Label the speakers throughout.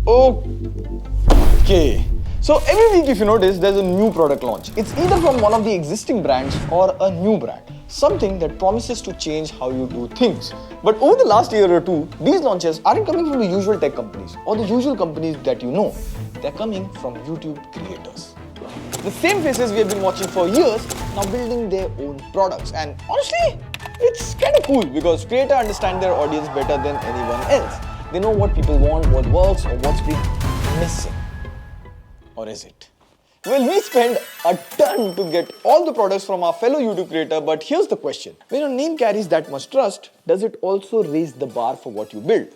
Speaker 1: Okay. So every week, if you notice, there's a new product launch. It's either from one of the existing brands or a new brand. Something that promises to change how you do things. But over the last year or two, these launches aren't coming from the usual tech companies or the usual companies that you know. They're coming from YouTube creators. The same faces we have been watching for years, now building their own products. And honestly, it's kind of cool because creators understand their audience better than anyone else. They know what people want, what works, or what's been missing. Or is it? Well, we spend a ton to get all the products from our fellow YouTube creator, but here's the question. When your name carries that much trust, does it also raise the bar for what you build?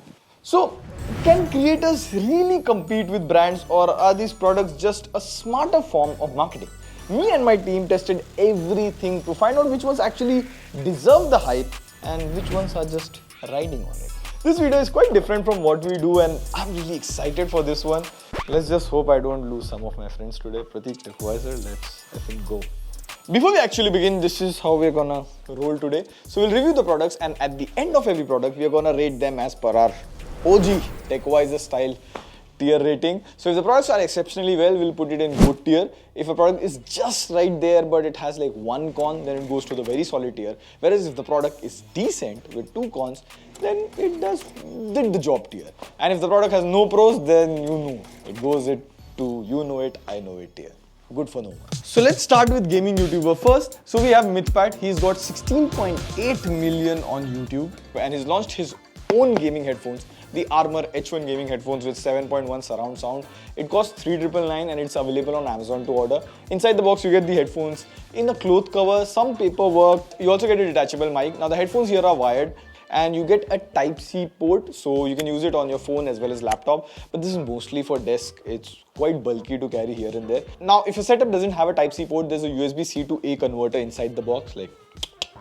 Speaker 1: So, can creators really compete with brands, or are these products just a smarter form of marketing? Me and my team tested everything to find out which ones actually deserve the hype and which ones are just riding on it. This video is quite different from what we do and I'm really excited for this one. Let's just hope I don't lose some of my friends today. Pratik, TechWiser, let's go. Before we actually begin, this is how we're gonna roll today. So we'll review the products and at the end of every product, we're gonna rate them as per our OG TechWiser style tier rating. So if the products are exceptionally well, we'll put it in good tier. If a product is just right there but it has like one con, then it goes to the very solid tier. Whereas if the product is decent with two cons, then it did the job tier. And if the product has no pros, then you know. It goes to you know it, I know it tier. Good for no one. So let's start with gaming YouTuber first. So we have Mythpat. He's got 16.8 million on YouTube and he's launched his own gaming headphones, the Armor H1 gaming headphones with 7.1 surround sound. It costs 3,999 and it's available on Amazon to order. Inside the box you get the headphones in a cloth cover, some paperwork. You also get a detachable mic. Now the headphones here are wired and you get a Type-C port, so you can use it on your phone as well as laptop, but this is mostly for desk. It's quite bulky to carry here and there. Now if your setup doesn't have a Type-C port, there's a USB-C to A converter inside the box, like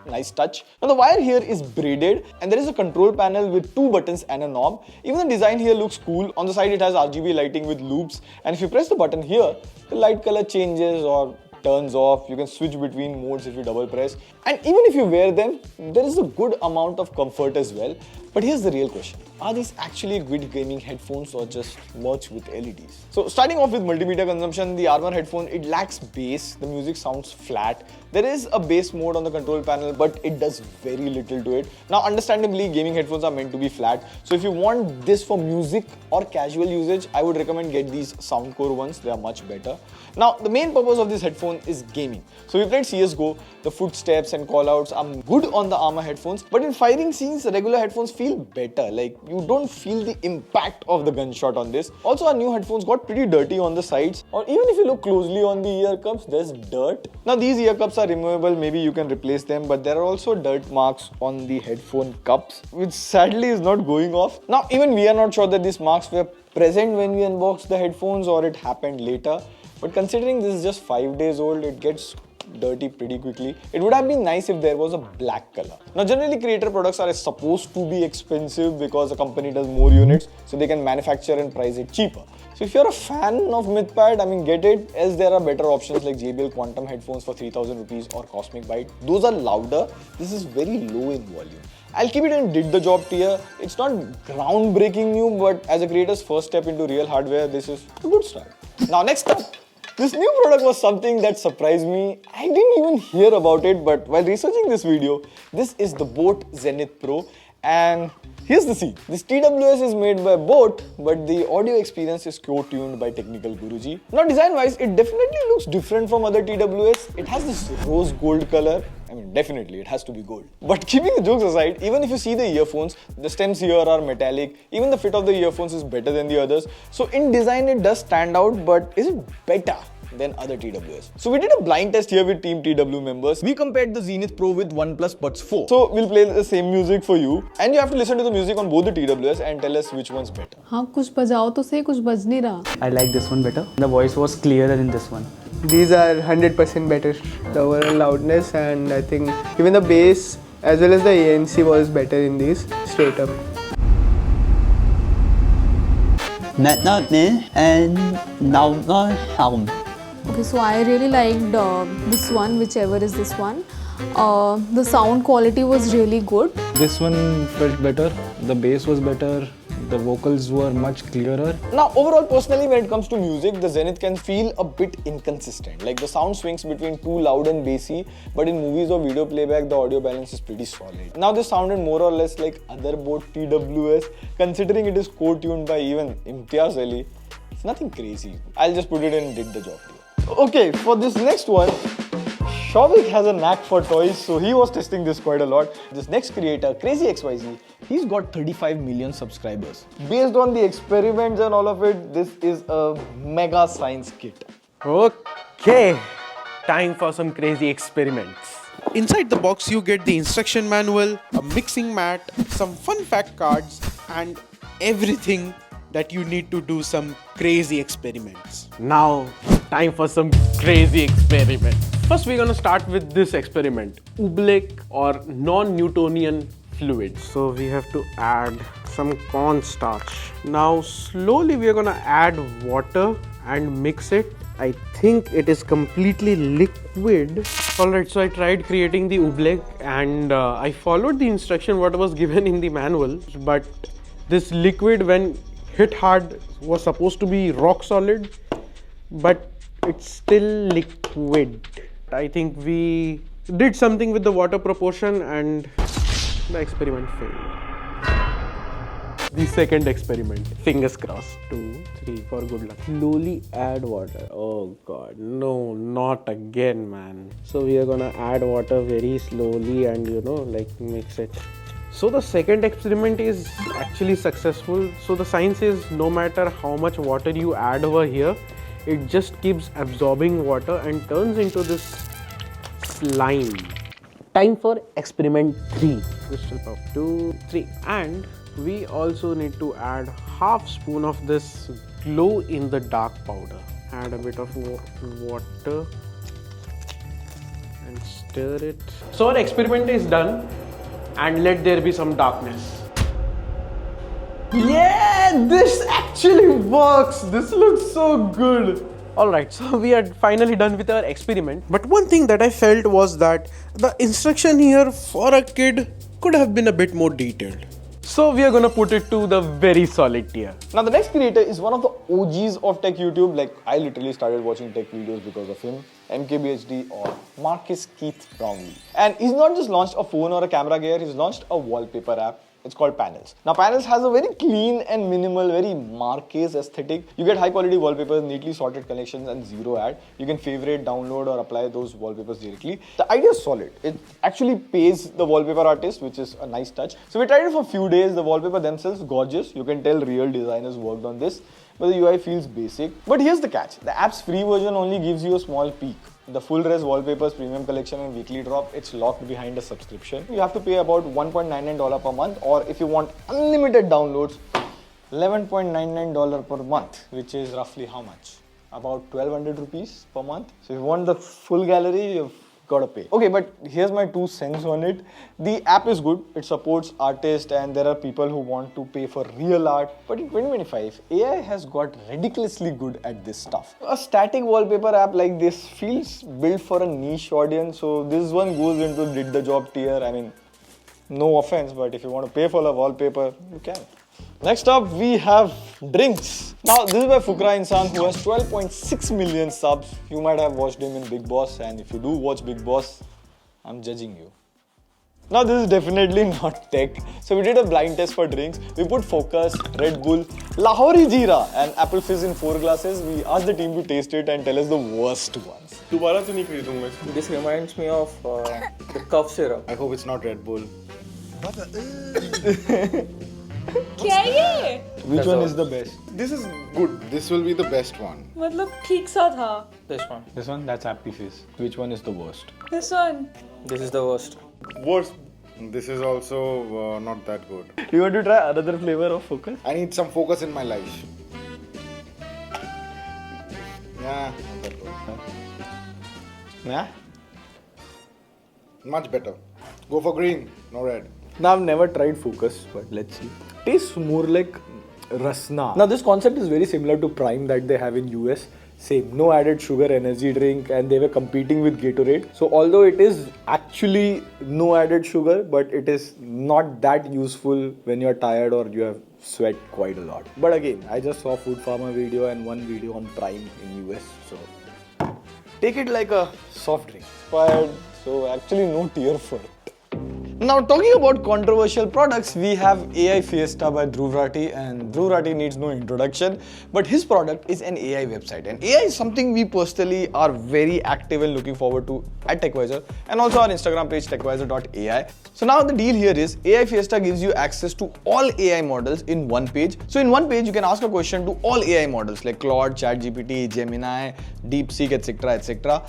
Speaker 1: nice touch. Now the wire here is braided and there is a control panel with two buttons and a knob. Even the design here looks cool. On the side it has RGB lighting with loops, and if you press the button here, the light color changes or turns off. You can switch between modes if you double press, and even if you wear them, there is a good amount of comfort as well. But here's the real question. Are these actually good gaming headphones or just merch with LEDs? So starting off with multimedia consumption, the Armor headphone, it lacks bass. The music sounds flat. There is a bass mode on the control panel, but it does very little to it. Now understandably, gaming headphones are meant to be flat. So if you want this for music or casual usage, I would recommend get these Soundcore ones. They are much better. Now the main purpose of this headphone is gaming. So we played CSGO, the footsteps and callouts are good on the Armor headphones, but in firing scenes, regular headphones feel better. Like you don't feel the impact of the gunshot on this. Also our new headphones got pretty dirty on the sides, or even if you look closely on the ear cups, there's dirt. Now these ear cups are removable, maybe you can replace them, but there are also dirt marks on the headphone cups, which sadly is not going off. Now even we are not sure that these marks were present when we unboxed the headphones or it happened later, but considering this is just 5 days old, it gets dirty pretty quickly. It would have been nice if there was a black color. Now generally creator products are supposed to be expensive because a company does more units, so they can manufacture and price it cheaper. So if you're a fan of Mythpat, I mean get it, as there are better options like JBL Quantum headphones for 3,000 rupees or Cosmic Byte. Those are louder. This is very low in volume. I'll keep it in did the job tier. It's not groundbreaking new, but as a creator's first step into real hardware, this is a good start. Now next up, this new product was something that surprised me. I didn't even hear about it, but while researching this video, this is the Boat Zenith Pro, and here's the scene. This TWS is made by Boat, but the audio experience is co-tuned by Technical Guruji. Now design-wise, it definitely looks different from other TWS. It has this rose gold color. I mean, definitely, it has to be gold. But keeping the jokes aside, even if you see the earphones, the stems here are metallic. Even the fit of the earphones is better than the others. So in design, it does stand out, but is it better than other TWS? So we did a blind test here with Team TW members. We compared the Zenith Pro with OnePlus Buds 4. So we'll play the same music for you, and you have to listen to the music on both the TWS and tell us which one's better.
Speaker 2: हाँ कुछ बजाओ तो सही, कुछ बज नहीं रहा.
Speaker 3: I like this one better. The voice was clearer in this one.
Speaker 4: These are 100% better. The overall loudness, and I think even the bass as well as the ANC was better in these, straight up.
Speaker 5: Not and now sound.
Speaker 2: Okay, so I really liked this one, whichever is this one. The sound quality was really good.
Speaker 6: This one felt better, the bass was better, The vocals were much clearer.
Speaker 1: Now, overall, personally, when it comes to music, the Zenith can feel a bit inconsistent. Like the sound swings between too loud and bassy, but in movies or video playback, the audio balance is pretty solid. Now, this sounded more or less like Otherboat TWS, considering it is co-tuned by even Imtiaz Ali. It's nothing crazy. I'll just put it in and did the job here. Okay, for this next one, Shavik has a knack for toys, so he was testing this quite a lot. This next creator, Crazy XYZ, he's got 35 million subscribers. Based on the experiments and all of it, this is a mega science kit.
Speaker 7: Okay, time for some crazy experiments.
Speaker 8: Inside the box you get the instruction manual, a mixing mat, some fun fact cards and everything that you need to do some crazy experiments.
Speaker 7: Now, time for some crazy experiments. First, we're gonna start with this experiment, oobleck or non-Newtonian fluids. So we have to add some cornstarch. Now, slowly we are gonna add water and mix it. I think it is completely liquid. Alright, so I tried creating the oobleck and I followed the instruction what was given in the manual, but this liquid when hit hard was supposed to be rock solid, but it's still liquid. I think we did something with the water proportion and the experiment failed. The second experiment, fingers crossed, 2, 3 for good luck. Slowly add water. Oh god, no, not again, man. So we are gonna add water very slowly and like mix it. So the second experiment is actually successful. So the science is no matter how much water you add over here, it just keeps absorbing water and turns into this slime. Time for experiment 3. Crystal puff 2, 3. And we also need to add half spoon of this glow in the dark powder. Add a bit of water and stir it. So our experiment is done. And let there be some darkness. Yeah, this actually works. This looks so good. Alright, so we are finally done with our experiment.
Speaker 8: But one thing that I felt was that the instruction here for a kid could have been a bit more detailed.
Speaker 7: So we are gonna put it to the very solid tier.
Speaker 1: Now the next creator is one of the OGs of tech YouTube. Like I literally started watching tech videos because of him. MKBHD or Marcus Keith Brownlee. And he's not just launched a phone or a camera gear, he's launched a wallpaper app. It's called Panels. Now Panels has a very clean and minimal, very Marquez aesthetic. You get high quality wallpapers, neatly sorted collections and zero ad. You can favorite, download or apply those wallpapers directly. The idea is solid. It actually pays the wallpaper artist, which is a nice touch. So we tried it for a few days. The wallpaper themselves gorgeous. You can tell real designers worked on this. But the UI feels basic. But here's the catch. The app's free version only gives you a small peek. The full res wallpapers, premium collection and weekly drop, it's locked behind a subscription. You have to pay about $1.99 per month, or if you want unlimited downloads, $11.99 per month, which is roughly how much? About 1200 rupees per month. So if you want the full gallery, you've gotta pay. Okay, but here's my 2 cents on it. The app is good. It supports artists and there are people who want to pay for real art. But in 2025, AI has got ridiculously good at this stuff. A static wallpaper app like this feels built for a niche audience. So this one goes into did the job tier. I mean, no offense, but if you want to pay for a wallpaper, you can. Next up, we have drinks. Now, this is by Fukra Insaan, who has 12.6 million subs. You might have watched him in Big Boss, and if you do watch Big Boss, I'm judging you. Now, this is definitely not tech. So we did a blind test for drinks. We put Focus, Red Bull, Lahori Jeera and Apple Fizz in 4 glasses. We asked the team to taste it and tell us the worst ones.
Speaker 9: This reminds me of the cough syrup.
Speaker 10: I hope it's not Red Bull.
Speaker 2: क्या है ये?
Speaker 1: Which one is the best?
Speaker 10: This is good. This will be the best one.
Speaker 2: मतलब ठीक सा था.
Speaker 9: This one.
Speaker 1: This one? That's Happy Fizz. Which one is the worst?
Speaker 2: This one.
Speaker 9: This is the worst.
Speaker 10: Worst. This is also not that good.
Speaker 1: Do you want to try another flavor of Focus?
Speaker 10: I need some focus in my life. Yeah, not that good.
Speaker 1: Yeah?
Speaker 10: Much better. Go for green, no red.
Speaker 1: Now, I've never tried Focus, but let's see. Tastes more like Rasna. Now, this concept is very similar to Prime that they have in US. Same, no added sugar energy drink, and they were competing with Gatorade. So, although it is actually no added sugar, but it is not that useful when you're tired or you have sweat quite a lot. But again, I just saw Food Farmer video and one video on Prime in US, so take it like a soft drink. But so actually no tear for it. Now talking about controversial products, we have AI Fiesta by Dhruv Rathee, and Dhruv Rathee needs no introduction, but his product is an AI website, and AI is something we personally are very active and looking forward to at TechWiser, and also our Instagram page TechWiser.ai. So now the deal here is AI Fiesta gives you access to all AI models in one page. So in one page you can ask a question to all AI models like Claude, ChatGPT, Gemini, DeepSeek, etc, etc.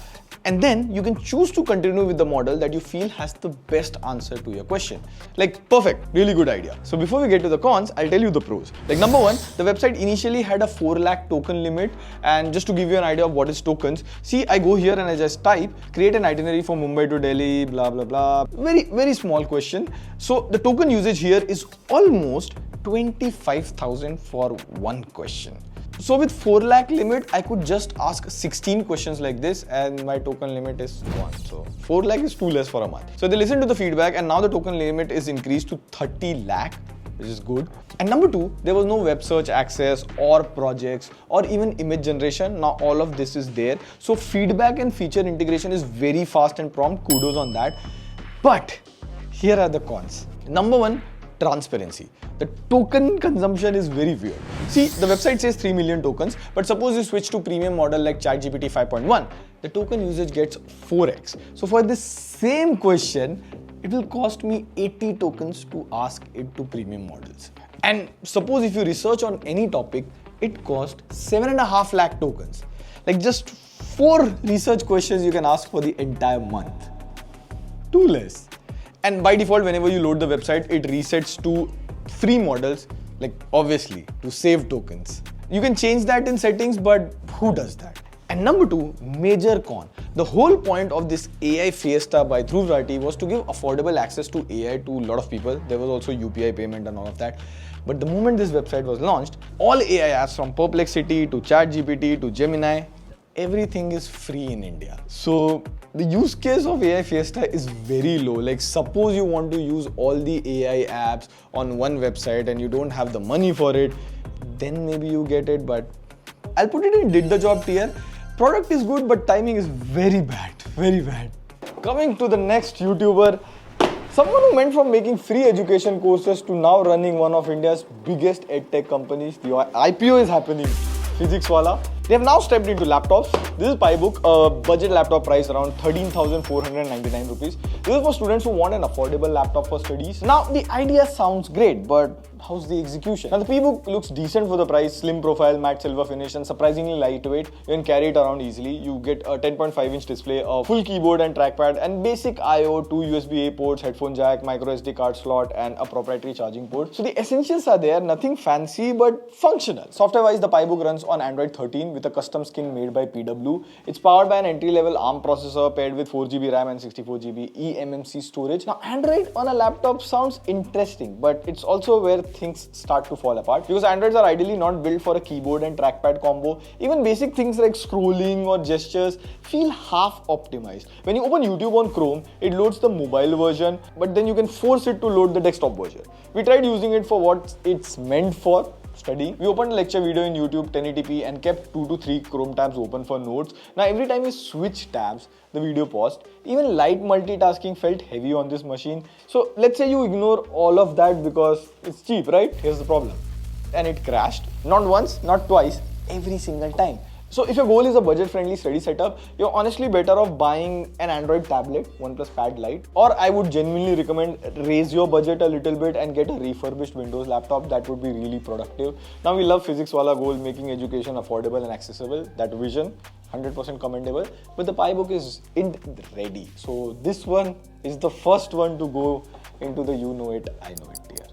Speaker 1: And then you can choose to continue with the model that you feel has the best answer to your question. Like perfect, really good idea. So before we get to the cons, I'll tell you the pros. Like number one, the website initially had a 4 lakh token limit, and just to give you an idea of what is tokens, see, I go here and I just type, create an itinerary from Mumbai to Delhi, blah blah blah. Very small question. So the token usage here is almost 25,000 for one question. So with 4 lakh limit, I could just ask 16 questions like this and my token limit is 1. So 4 lakh is too less for a month. So they listened to the feedback and now the token limit is increased to 30 lakh, which is good. And number two, there was no web search access or projects or even image generation. Now all of this is there. So feedback and feature integration is very fast and prompt. Kudos on that. But here are the cons. Number one, transparency. The token consumption is very weird. See, the website says 3 million tokens, but suppose you switch to premium model like ChatGPT 5.1, the token usage gets 4x. So for this same question, it will cost me 80 tokens to ask it to premium models. And suppose if you research on any topic, it costs 7.5 lakh tokens. Like just 4 research questions you can ask for the entire month. Too less. And by default, whenever you load the website, it resets to free models, like obviously to save tokens. You can change that in settings, but who does that? And number two, major con. The whole point of this AI Fiesta by Dhruv Rathee was to give affordable access to AI to a lot of people. There was also UPI payment and all of that. But the moment this website was launched, all AI apps from Perplexity to ChatGPT to Gemini, everything is free in India. So the use case of AI Fiesta is very low. Like suppose you want to use all the AI apps on one website and you don't have the money for it, then maybe you get it, but I'll put it in did the job tier. Product is good, but timing is very bad, very bad. Coming to the next YouTuber, someone who went from making free education courses to now running one of India's biggest edtech companies. The IPO is happening. Physics Wallah. They have now stepped into laptops. This is PiBook, a budget laptop price around 13,499 rupees. This is for students who want an affordable laptop for studies. Now, the idea sounds great, but how's the execution? Now, the PiBook looks decent for the price, slim profile, matte silver finish, and surprisingly lightweight. You can carry it around easily. You get a 10.5-inch display, a full keyboard and trackpad, and basic I/O, 2 USB-A ports, headphone jack, micro SD card slot, and a proprietary charging port. So the essentials are there, nothing fancy, but functional. Software-wise, the PiBook runs on Android 13 with a custom skin made by PW. It's powered by an entry-level ARM processor paired with 4GB RAM and 64GB eMMC storage. Now, Android on a laptop sounds interesting, but it's also where things start to fall apart because Androids are ideally not built for a keyboard and trackpad combo. Even basic things like scrolling or gestures feel half optimized. When you open YouTube on Chrome, it loads the mobile version, but then you can force it to load the desktop version. We tried using it for what it's meant for, studying. We opened a lecture video in YouTube 1080p and kept 2 to 3 Chrome tabs open for notes. Now every time we switch tabs, the video paused. Even light multitasking felt heavy on this machine. So let's say you ignore all of that because it's cheap, right? Here's the problem. And it crashed. Not once, not twice, every single time. So if your goal is a budget-friendly study setup, you're honestly better off buying an Android tablet, OnePlus Pad Lite, or I would genuinely recommend raise your budget a little bit and get a refurbished Windows laptop. That would be really productive. Now we love Physics Wallah goal, making education affordable and accessible. That vision, 100% commendable. But the PiBook is ready. So this one is the first one to go into the you know it, I know it tier.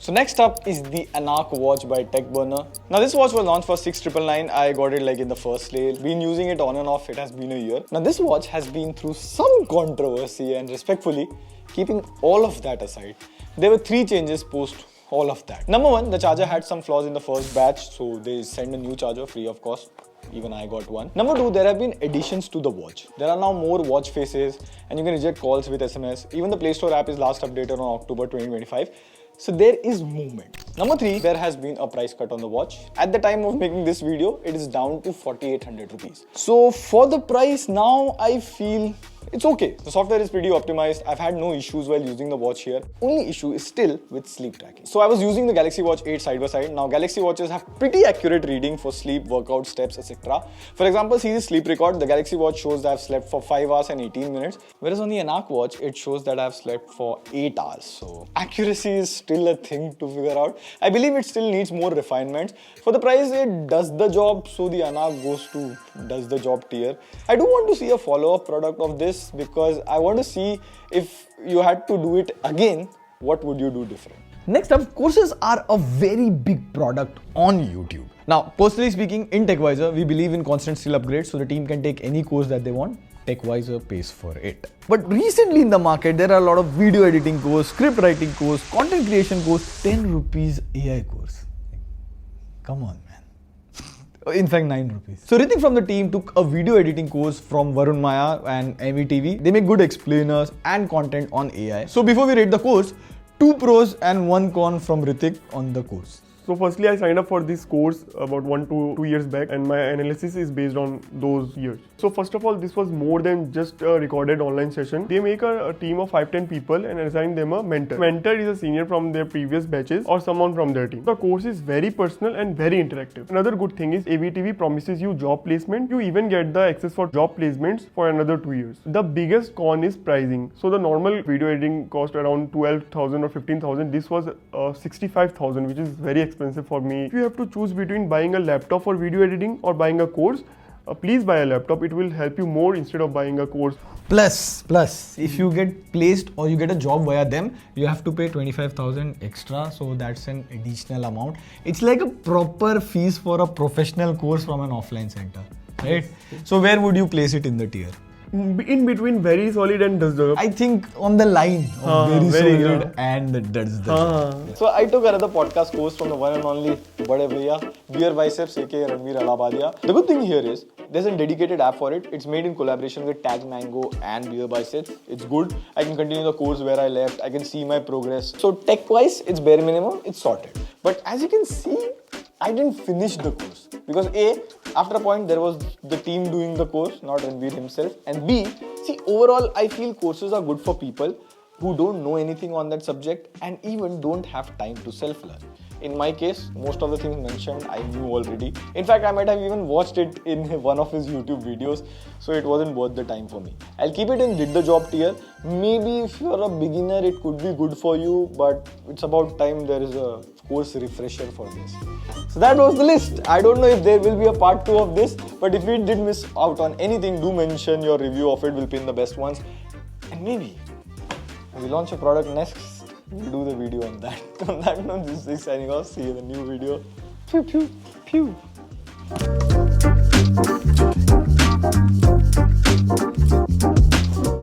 Speaker 1: So next up is the Anak watch by TechBurner. Now this watch was launched for 6,999. I got it like in the first sale. Been using it on and off. It has been a year. Now this watch has been through some controversy, and respectfully, keeping all of that aside, there were 3 changes post all of that. Number 1, the charger had some flaws in the first batch, so they sent a new charger free of cost. Even I got one. Number 2, there have been additions to the watch. There are now more watch faces and you can reject calls with SMS. Even the Play Store app is last updated on October 2025. So there is movement. Number 3, there has been a price cut on the watch. At the time of making this video, it is down to 4,800 rupees. So for the price now, I feel it's okay. The software is pretty optimized. I've had no issues while using the watch here. Only issue is still with sleep tracking. So I was using the Galaxy Watch 8 side by side. Now Galaxy Watches have pretty accurate reading for sleep, workout, steps, etc. For example, see the sleep record. The Galaxy Watch shows that I've slept for 5 hours and 18 minutes. Whereas on the Anak watch, it shows that I've slept for 8 hours. So accuracy is still a thing to figure out. I believe it still needs more refinements. For the price, it does the job. So the Anak goes to does the job tier. I do want to see a follow-up product of this because I want to see if you had to do it again, what would you do different? Next up, courses are a very big product on YouTube. Now, personally speaking, in TechWiser, we believe in constant skill upgrades so the team can take any course that they want. TechWiser pays for it. But recently in the market, there are a lot of video editing course, script writing course, content creation course, 10 rupees AI course. Come on, man. In fact, 9 rupees. So Ritik from the team took a video editing course from Varun Maya and METV. They make good explainers and content on AI. So before we rate the course, 2 pros and 1 con from Ritik on the course.
Speaker 11: So firstly, I signed up for this course about 1 to 2 years back, and my analysis is based on those years. So first of all, this was more than just a recorded online session. They make a team of 5-10 people and assign them a mentor. Mentor is a senior from their previous batches or someone from their team. The course is very personal and very interactive. Another good thing is ABTV promises you job placement. You even get the access for job placements for another 2 years. The biggest con is pricing. So the normal video editing cost around 12,000 or 15,000. This was 65,000, which is very expensive for me. If you have to choose between buying a laptop for video editing or buying a course, please buy a laptop. It will help you more instead of buying a course.
Speaker 1: Plus, if you get placed or you get a job via them, you have to pay 25,000 extra. So that's an additional amount. It's like a proper fees for a professional course from an offline center, right? So where would you place it in the tier?
Speaker 11: In between very solid and does the job.
Speaker 1: I think on the line of very solid and does the job. So I took another podcast course from the one and only Bade Bhaiya, Beer Biceps aka Ranveer Alabadia. The good thing here is there's a dedicated app for it. It's made in collaboration with Tag Mango and Beer Biceps. It's good. I can continue the course where I left. I can see my progress. So tech-wise, it's bare minimum. It's sorted. But as you can see, I didn't finish the course because A, after a point there was the team doing the course, not Ranveer himself, and B, see overall I feel courses are good for people who don't know anything on that subject and even don't have time to self-learn. In my case, most of the things mentioned I knew already. In fact, I might have even watched it in one of his YouTube videos, so it wasn't worth the time for me. I'll keep it in did the job tier. Maybe if you're a beginner, it could be good for you, but it's about time there is a course refresher for this. So that was the list. I don't know if there will be a part 2 of this, but if we did miss out on anything, do mention your review of it. We'll pin the best ones. And maybe when we launch a product next, we'll do the video on that. On that note, this is signing off. See you in the new video. Pew, pew, pew.